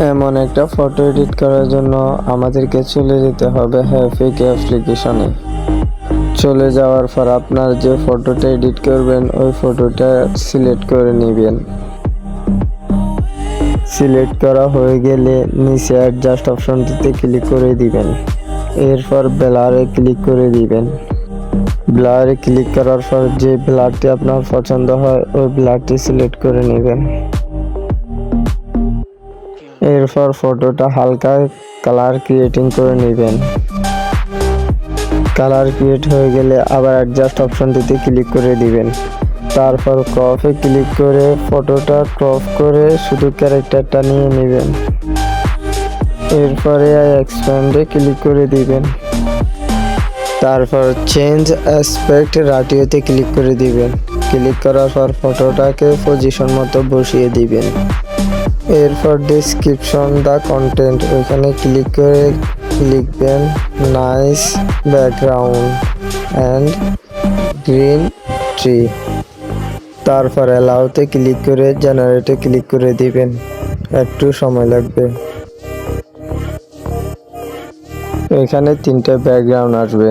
এমন একটা photo edit করার জন্য আমাদেরকে চলে যেতে হবে হ্যাপিক অ্যাপ্লিকেশনে। চলে যাওয়ার পর আপনার যে ফটোটা এডিট করবেন ওই ফটোটা সিলেক্ট করে নেবেন। সিলেক্ট করা হয়ে গেলে নিচে অ্যাডজাস্ট অপশনটিতে ক্লিক করে দিবেন। এরপর ব্লারে ক্লিক করে দিবেন। ব্লারে ক্লিক করার পর যে ব্লারটি আপনার পছন্দ হয় ওই ব্লারটি সিলেক্ট করে নেবেন। এরপর ফটোটা হালকা কালার ক্রিয়েটিং করে নেবেন। কালার ক্রিয়েট হয়ে গেলে আবার অ্যাডজাস্ট অপশনটিতে ক্লিক করে দিবেন। তারপর ক্রপে ক্লিক করে ফটোটা ক্রপ করে শুধু ক্যারেক্টারটা নিয়ে নেবেন। এরপরে এক্সপ্যান্ডে ক্লিক করে দিবেন। তারপর চেঞ্জ অ্যাসপেক্ট রাটিওতে ক্লিক করে দিবেন। ক্লিক করার পর ফটোটাকে পজিশন মতো বসিয়ে দিবেন। এরপর ডেসক্রিপশন দ্য কন্টেন্ট ওইখানে ক্লিক করে লিখবেন nice background and green tree. তারপর অ্যালাউতে ক্লিক করে জেনারেটে ক্লিক করে দিবেন। একটু সময় লাগবে। এখানে 3টে ব্যাকগ্রাউন্ড আসবে।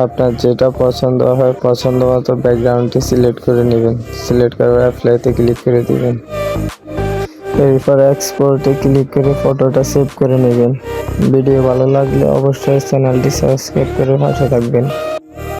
আপনার যেটা পছন্দ হয় পছন্দ মতো ব্যাকগ্রাউন্ডটি সিলেক্ট করে নেবেন। সিলেক্ট করে অ্যাপ্লাইতে ক্লিক করে দিবেন। এরপর এক্সপোর্টে ক্লিক করে ফটোটা সেভ করে নেবেন। ভিডিও ভালো লাগলে অবশ্যই চ্যানেলটি সাবস্ক্রাইব করে পাশে থাকবেন।